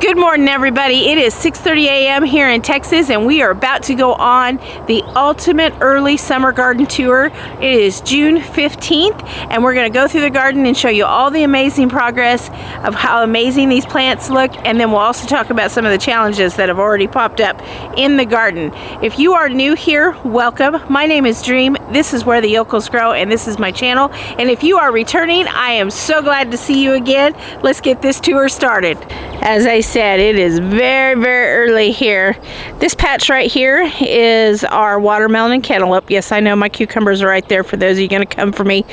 Good morning, everybody. It is 6:30 a.m. here in Texas, and we are about to go on the ultimate early summer garden tour. It is June 15th, and we're going to go through the garden and show you all the amazing progress of how amazing these plants look, and then we'll also talk about some of the challenges that have already popped up in the garden. If you are new here, welcome. My name is Dream. This is where the yokels grow, and this is my channel. And if you are returning, I am so glad to see you again. Let's get this tour started. As I said, it is very, very early here. This patch right here is our watermelon and cantaloupe. Yes, I know my cucumbers are right there for those of you going to come for me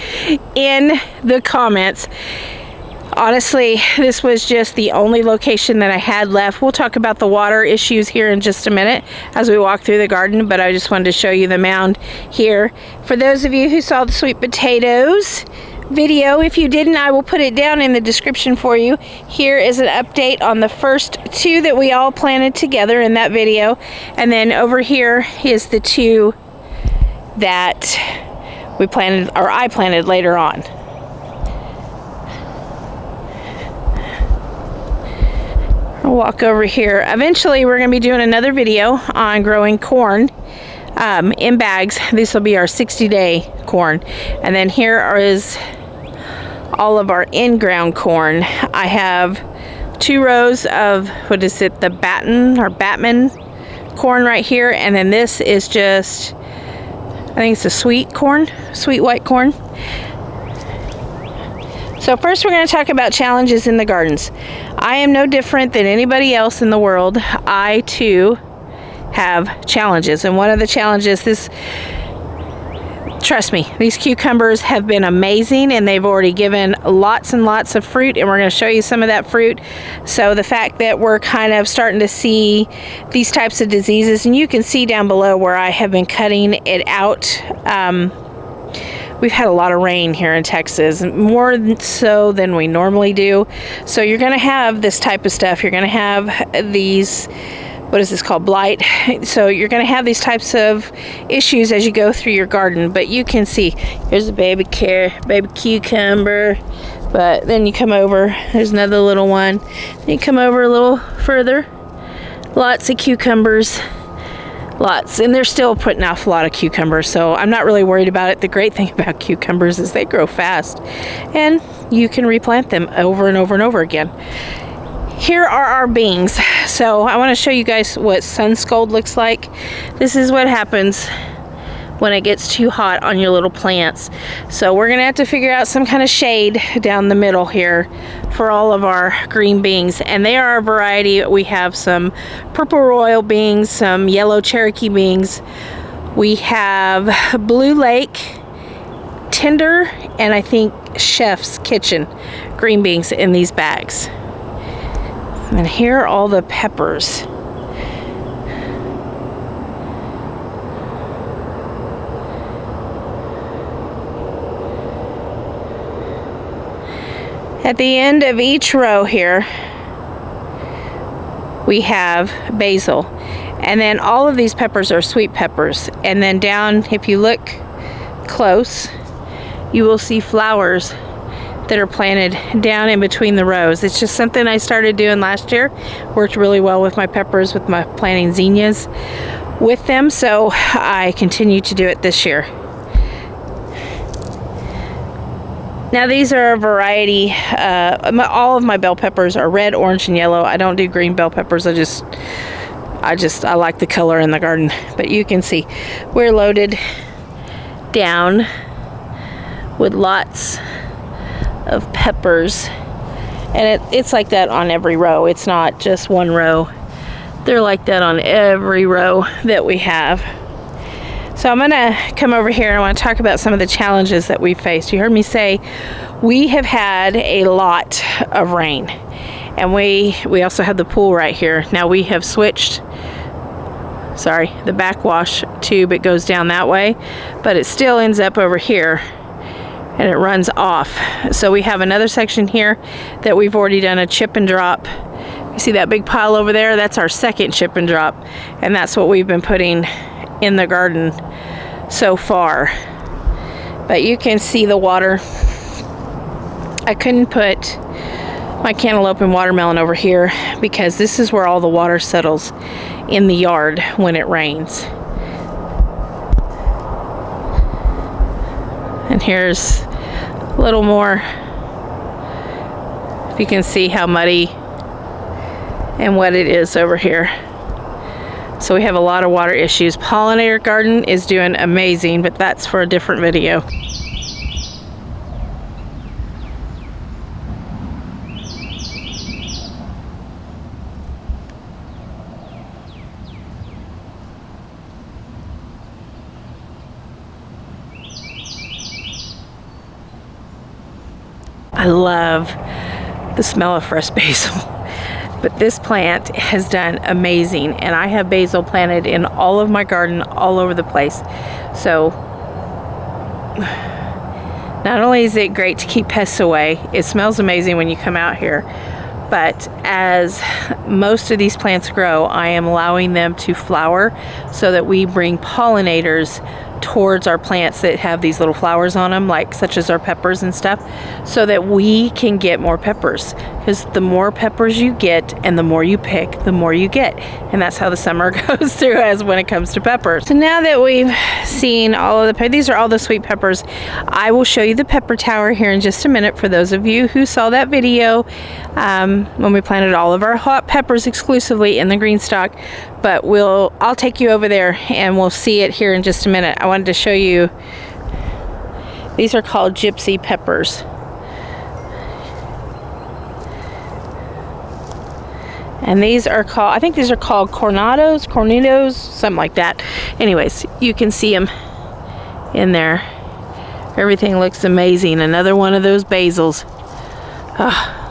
in the comments. Honestly, this was just the only location that I had left. We'll talk about the water issues here in just a minute as we walk through the garden, but I just wanted to show you the mound here. For those of you who saw the sweet potatoes video, if you didn't, I will put it down in the description for you. Here is an update on the first two that we all planted together in that video, and then over here is the two that we planted, or I planted later on. I'll walk over here. Eventually we're going to be doing another video on growing corn in bags. This will be our 60-day corn, and then here is all of our in-ground corn. I have 2 rows of, what is it, the Batman corn right here, and then this is just, I think it's a sweet white corn. So first we're going to talk about challenges in the gardens. I am no different than anybody else in the world. I too have challenges, and one of the challenges, trust me, these cucumbers have been amazing, and they've already given lots and lots of fruit, and we're going to show you some of that fruit. So the fact that we're kind of starting to see these types of diseases, and you can see down below where I have been cutting it out. We've had a lot of rain here in Texas, more so than we normally do. So you're going to have this type of stuff. You're going to have these, what is this called, blight. So you're going to have these types of issues as you go through your garden. But you can see, here's a baby cucumber. But then you come over, there's another little one. Then you come over a little further, lots of cucumbers. Lots, and they're still putting off a lot of cucumbers, so I'm not really worried about it. The great thing about cucumbers is they grow fast, and you can replant them over and over and over again. Here are our beans. So I want to show you guys what sun scald looks like. This is what happens when it gets too hot on your little plants. So we're gonna have to figure out some kind of shade down the middle here for all of our green beans, and they are a variety. We have some purple royal beans, some yellow Cherokee beans, we have Blue Lake, Tender, and I think Chef's Kitchen green beans in these bags. And here are all the peppers. At the end of each row here, we have basil. And then all of these peppers are sweet peppers. And then down, if you look close, you will see flowers that are planted down in between the rows. It's just something I started doing last year. Worked really well with my peppers, with my planting zinnias with them. So I continue to do it this year. Now these are a variety, all of my bell peppers are red, orange, and yellow. I don't do green bell peppers. I like the color in the garden. But you can see we're loaded down with lots of peppers. And it's like that on every row. It's not just one row. They're like that on every row that we have. So I'm gonna come over here and I want to talk about some of the challenges that we faced. You heard me say we have had a lot of rain, and we also have the pool right here. Now we have switched, the backwash tube, it goes down that way, but it still ends up over here and it runs off. So we have another section here that we've already done a chip and drop. You see that big pile over there? That's our second chip and drop, and that's what we've been putting in the garden so far. But you can see the water. I couldn't put my cantaloupe and watermelon over here, because this is where all the water settles in the yard when it rains. And here's a little more, if you can see how muddy and wet it is over here. So we have a lot of water issues. Pollinator garden is doing amazing, but that's for a different video. I love the smell of fresh basil, but this plant has done amazing, and I have basil planted in all of my garden all over the place. So not only is it great to keep pests away, it smells amazing when you come out here, but as most of these plants grow, I am allowing them to flower so that we bring pollinators towards our plants that have these little flowers on them, like such as our peppers and stuff, so that we can get more peppers, because the more peppers you get and the more you pick, the more you get. And that's how the summer goes through as when it comes to peppers. So now that we've seen all of these are all the sweet peppers, I will show you the pepper tower here in just a minute for those of you who saw that video when we planted all of our hot peppers exclusively in the green stock. But I'll take you over there and we'll see it here in just a minute. I wanted to show you, these are called gypsy peppers. And these are called, I think these are called cornitos, something like that. Anyways, you can see them in there. Everything looks amazing. Another one of those basils. Oh.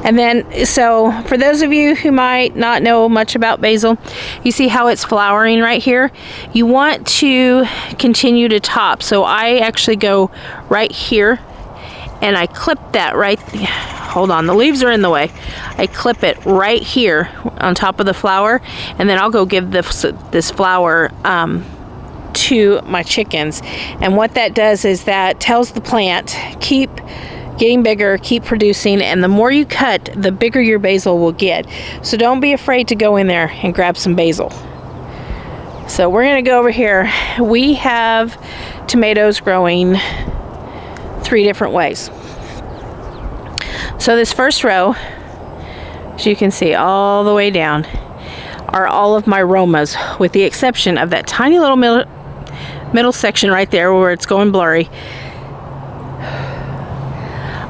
And then, so for those of you who might not know much about basil, you see how it's flowering right here? You want to continue to top. So I actually go right here and I clip that right, hold on, the leaves are in the way. I clip it right here on top of the flower, and then I'll go give this flower to my chickens. And what that does is that tells the plant, keep getting bigger, keep producing, and the more you cut, the bigger your basil will get. So don't be afraid to go in there and grab some basil. So we're gonna go over here. We have tomatoes growing 3 different ways. So this first row, as you can see all the way down, are all of my Romas, with the exception of that tiny little middle section right there where it's going blurry.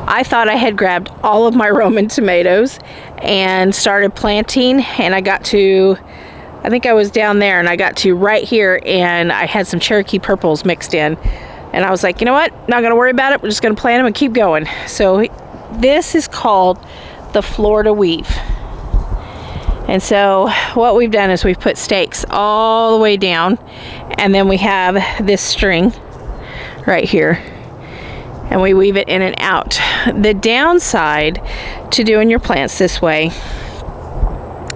I thought I had grabbed all of my Roman tomatoes and started planting, and I got to, I think I was down there, and I got to right here, and I had some Cherokee purples mixed in, and I was like, you know what, not gonna worry about it, we're just gonna plant them and keep going. So this is called the Florida weave. And so what we've done is we've put stakes all the way down, and then we have this string right here, and we weave it in and out. The downside to doing your plants this way,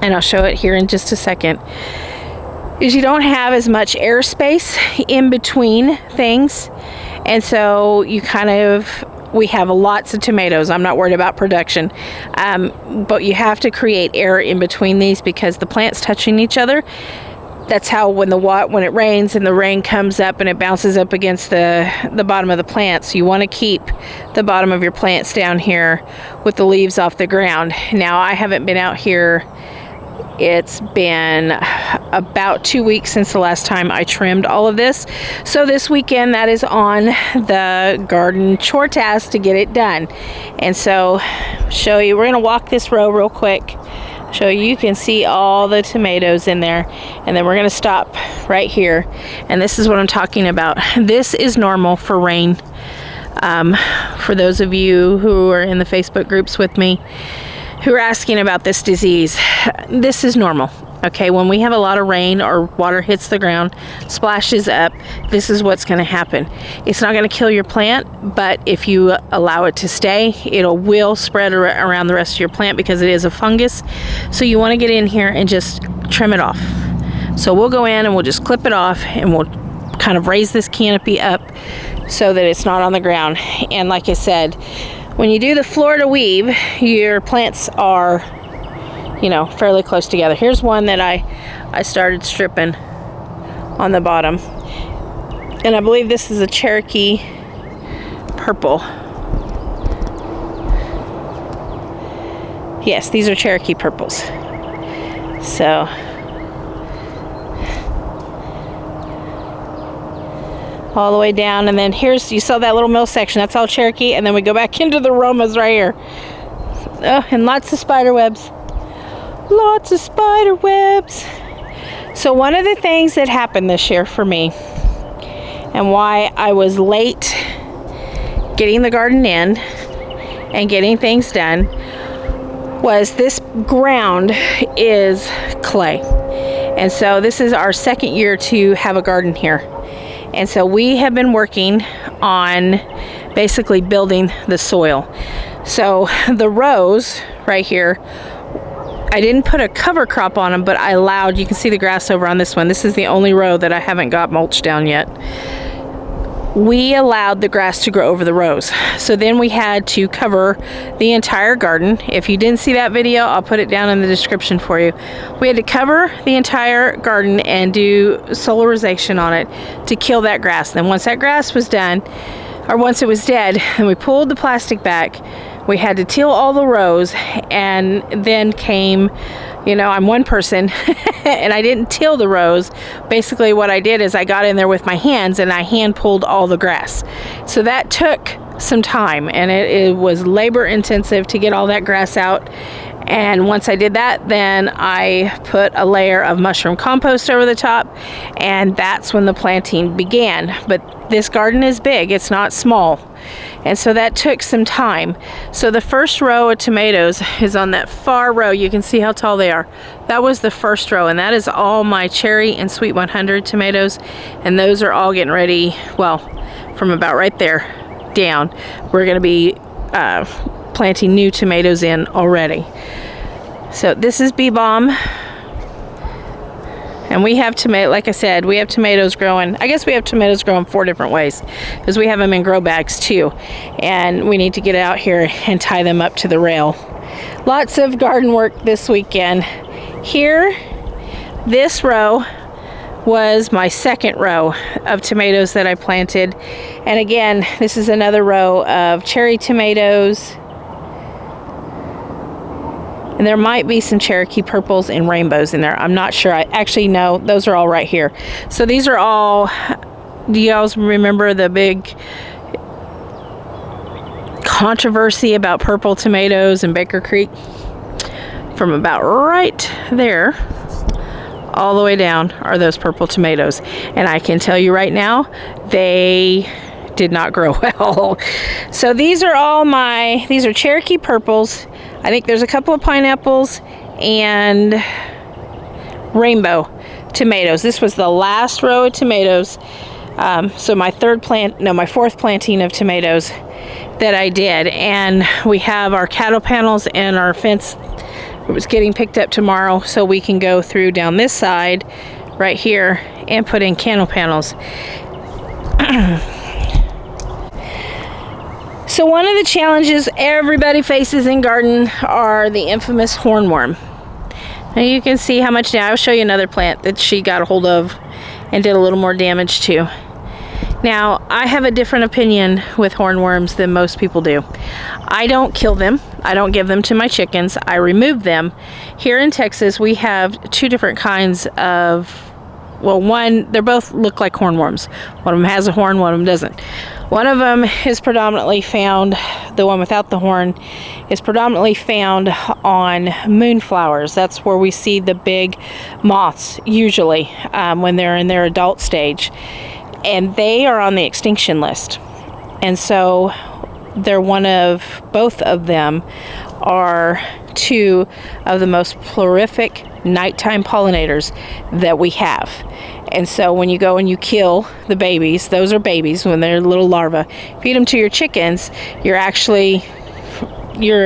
and I'll show it here in just a second, is you don't have as much airspace in between things. And so you kind of, we have lots of tomatoes. I'm not worried about production, but you have to create air in between these because the plants touching each other. That's how when it rains and the rain comes up and it bounces up against the bottom of the plants, you want to keep the bottom of your plants down here with the leaves off the ground. Now I haven't been out here. It's been about 2 weeks since the last time I trimmed all of this. So this weekend, that is on the garden chore task to get it done. And so show you, we're going to walk this row real quick. So you can see all the tomatoes in there, and then we're going to stop right here. And this is what I'm talking about. This is normal for rain. For those of you who are in the Facebook groups with me who are asking about this disease, this is normal. Okay, when we have a lot of rain or water hits the ground, splashes up, this is what's going to happen. It's not going to kill your plant, but if you allow it to stay, will spread around the rest of your plant because it is a fungus. So you want to get in here and just trim it off. So we'll go in and we'll just clip it off, and we'll kind of raise this canopy up so that it's not on the ground. And like I said, when you do the Florida weave, your plants are, you know, fairly close together. Here's one that I started stripping on the bottom. And I believe this is a Cherokee purple. Yes, these are Cherokee purples. So all the way down, and then here's, you saw that little middle section, that's all Cherokee, and then we go back into the Romas right here. Oh, and lots of spider webs. Lots of spider webs. So one of the things that happened this year for me, and why I was late getting the garden in and getting things done, was this ground is clay. And so this is our second year to have a garden here. And so we have been working on basically building the soil. So the rows right here, I didn't put a cover crop on them, but I allowed, you can see the grass over on this one. This is the only row that I haven't got mulch down yet. We allowed the grass to grow over the rows. So then we had to cover the entire garden. If you didn't see that video, I'll put it down in the description for you. We had to cover the entire garden and do solarization on it to kill that grass. Then once that grass was done, or once it was dead, and we pulled the plastic back, we had to till all the rows, and then came, you know, I'm one person and I didn't till the rows. Basically what I did is I got in there with my hands and I hand pulled all the grass. So that took some time, and it was labor intensive to get all that grass out. And once I did that, then I put a layer of mushroom compost over the top, and that's when the planting began. But this garden is big, it's not small. And so that took some time. So the first row of tomatoes is on that far row. You can see how tall they are. That was the first row, and that is all my cherry and sweet 100 tomatoes. And those are all getting ready, well, from about right there down. We're gonna be planting new tomatoes in already. So this is bee balm. And we have tomato, like I said, we have tomatoes growing. I guess we have tomatoes growing 4 different ways, because we have them in grow bags too. And we need to get out here and tie them up to the rail. Lots of garden work this weekend. Here, this row was my second row of tomatoes that I planted. And again, this is another row of cherry tomatoes. And there might be some Cherokee purples and rainbows in there. I'm not sure. I actually know those are all right here. So these are all, do you guys remember the big controversy about purple tomatoes in Baker Creek? From about right there all the way down are those purple tomatoes. And I can tell you right now, they did not grow well. So these are all these are Cherokee purples. I think there's a couple of pineapples and rainbow tomatoes. This was the last row of tomatoes. So my fourth planting of tomatoes that I did. And we have our cattle panels and our fence. It was getting picked up tomorrow, so we can go through down this side right here and put in cattle panels. So one of the challenges everybody faces in garden are the infamous hornworm. Now you can see how much now. I'll show you another plant that she got a hold of and did a little more damage to. Now, I have a different opinion with hornworms than most people do. I don't kill them. I don't give them to my chickens. I remove them. Here in Texas, we have 2 different kinds of, well, one, they both look like hornworms. One of them has a horn, one of them doesn't. One of them is predominantly found, the one without the horn, is predominantly found on moonflowers. That's where we see the big moths, usually, when they're in their adult stage. And they are on the extinction list. And so they're both of them are 2 of the most prolific nighttime pollinators that we have. And so when you go and you kill the babies, those are babies when they're little larvae, feed them to your chickens, you're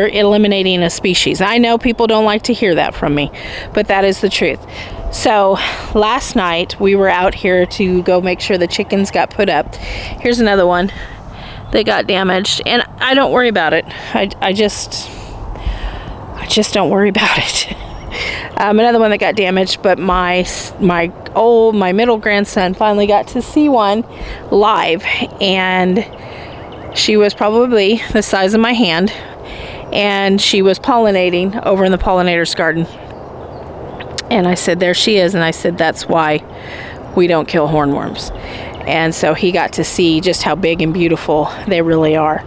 eliminating a species. I know people don't like to hear that from me, but that is the truth. So last night we were out here to go make sure the chickens got put up. Here's another one that got damaged, and I don't worry about it. I just don't worry about it. Another one that got damaged, but my middle grandson finally got to see one live, and she was probably the size of my hand, and she was pollinating over in the pollinator's garden. And I said, there she is, and I said, that's why we don't kill hornworms. And so he got to see just how big and beautiful they really are.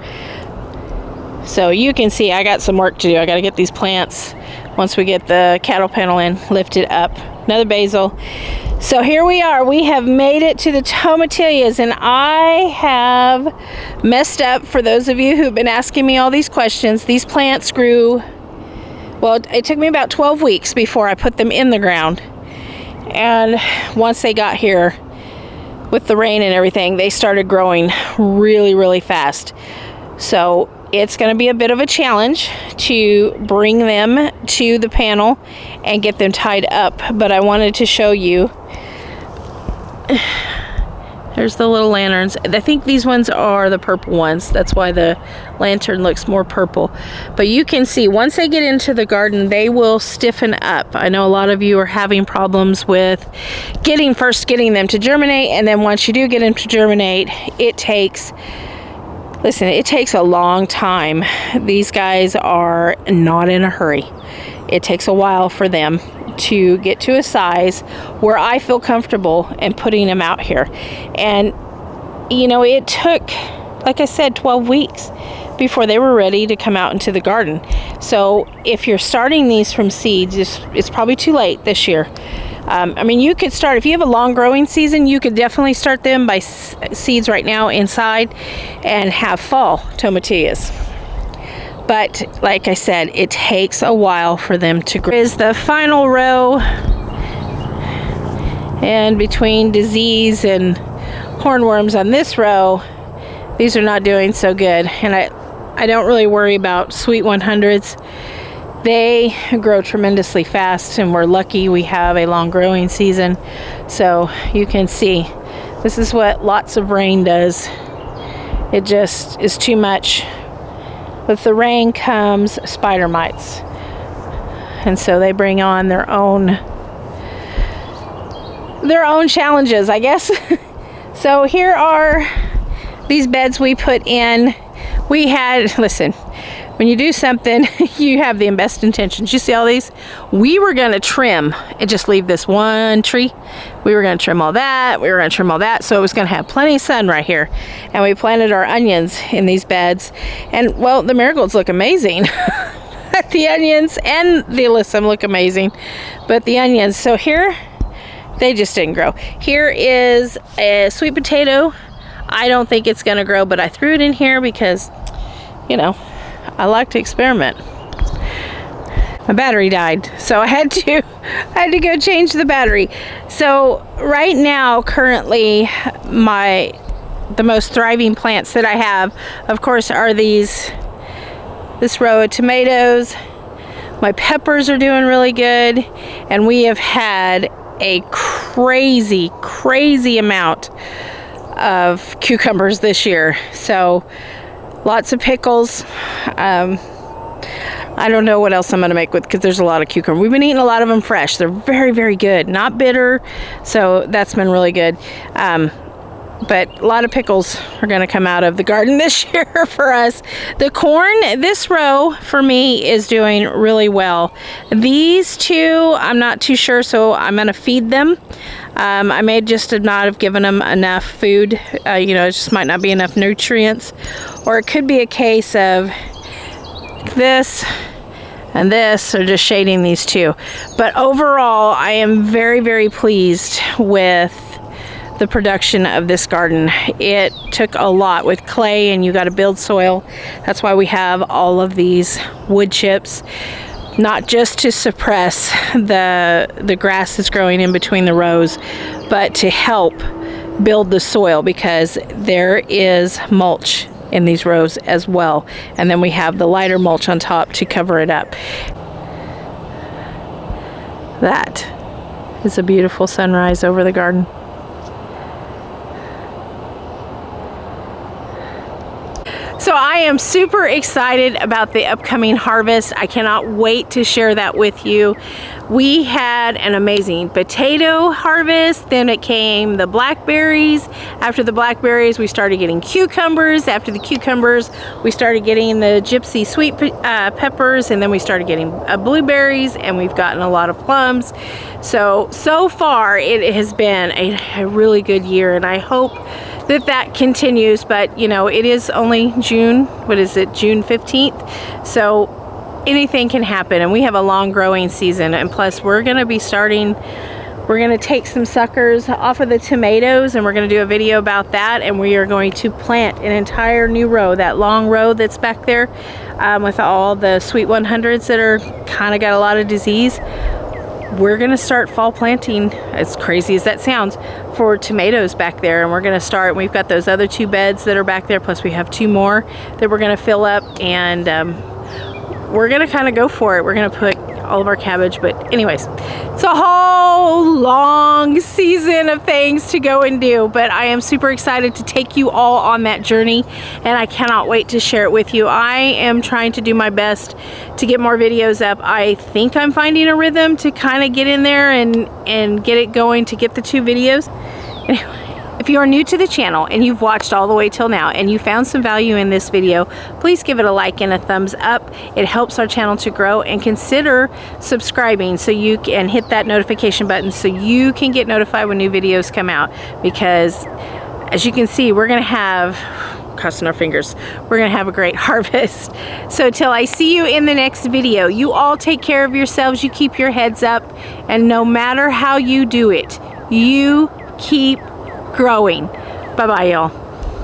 So you can see I got some work to do. I got to get these plants, once we get the cattle panel in, lifted up. Another basil. So here we are. We have made it to the tomatillas, and I have messed up. For those of you who've been asking me all these questions, these plants grew, well, it took me about 12 weeks before I put them in the ground. And once they got here, with the rain and everything, they started growing really, really fast. So it's going to be a bit of a challenge to bring them to the panel and get them tied up. But I wanted to show you. There's the little lanterns. I think these ones are the purple ones. That's why the lantern looks more purple. But you can see once they get into the garden, they will stiffen up. I know a lot of you are having problems with first getting them to germinate, and then once you do get them to germinate, it takes a long time. These guys are not in a hurry. It takes a while for them to get to a size where I feel comfortable in putting them out here. And you know, it took, like I said, 12 weeks before they were ready to come out into the garden. So if you're starting these from seeds, it's probably too late this year. I mean, you could start, if you have a long growing season, you could definitely start them by seeds right now inside and have fall tomatillas. But like I said, it takes a while for them to grow. Is the final row, and between disease and hornworms on this row, these are not doing so good. And I don't really worry about sweet 100s. They grow tremendously fast, and we're lucky we have a long growing season. So you can see, this is what lots of rain does. It just is too much. With the rain comes spider mites, and so they bring on their own challenges, I guess. So here are these beds we put in. Listen, when you do something, you have the best intentions. You see all these? We were going to trim and just leave this one tree. We were going to trim all that. We were going to trim all that. So it was going to have plenty of sun right here. And we planted our onions in these beds. And, well, the marigolds look amazing. The onions and the alyssum look amazing. But the onions, so here, they just didn't grow. Here is a sweet potato. I don't think it's going to grow, but I threw it in here because, you know, I like to experiment. My battery died, so I had to go change the battery. So right now, currently, the most thriving plants that I have, of course, are this row of tomatoes. My peppers are doing really good, and we have had a crazy amount of cucumbers this year. So lots of pickles. I don't know what else I'm going to make with, because there's a lot of cucumber. We've been eating a lot of them fresh. They're very, very good. Not bitter. So that's been really good. But a lot of pickles are going to come out of the garden this year for us. The corn, this row for me is doing really well. These two, I'm not too sure, so I'm going to feed them. I may just not have given them enough food. It just might not be enough nutrients. Or it could be a case of this and this are just shading these two. But overall, I am very, very pleased with the production of this garden. It took a lot with clay, and you got to build soil. That's why we have all of these wood chips, not just to suppress the grass that's growing in between the rows, but to help build the soil, because there is mulch in these rows as well. And then we have the lighter mulch on top to cover it up. That is a beautiful sunrise over the garden. So I am super excited about the upcoming harvest. I cannot wait to share that with you. We had an amazing potato harvest, then it came the blackberries. After the blackberries, we started getting cucumbers. After the cucumbers, we started getting the gypsy sweet peppers, and then we started getting blueberries, and we've gotten a lot of plums. So far it has been a really good year, and I hope that continues. But you know, it is only June, what is it, June 15th, so anything can happen, and we have a long growing season. And plus we're going to take some suckers off of the tomatoes, and we're going to do a video about that, and we are going to plant an entire new row, that long row that's back there, with all the sweet 100s that are kind of got a lot of disease. We're going to start fall planting, as crazy as that sounds, for tomatoes back there. And we're going to start, we've got those other 2 beds that are back there, plus we have 2 more that we're going to fill up, and we're going to kind of go for it. We're going to put all of our cabbage, but anyways, it's a whole long season of things to go and do, but I am super excited to take you all on that journey, and I cannot wait to share it with you. I am trying to do my best to get more videos up. I think I'm finding a rhythm to kind of get in there and get it going, to get the 2 videos. Anyway, if you are new to the channel and you've watched all the way till now and you found some value in this video, please give it a like and a thumbs up. It helps our channel to grow, and consider subscribing so you can hit that notification button so you can get notified when new videos come out, because as you can see, we're gonna have, crossing our fingers, we're gonna have a great harvest. So till I see you in the next video, you all take care of yourselves, you keep your heads up, and no matter how you do it, you keep growing. Bye-bye, y'all.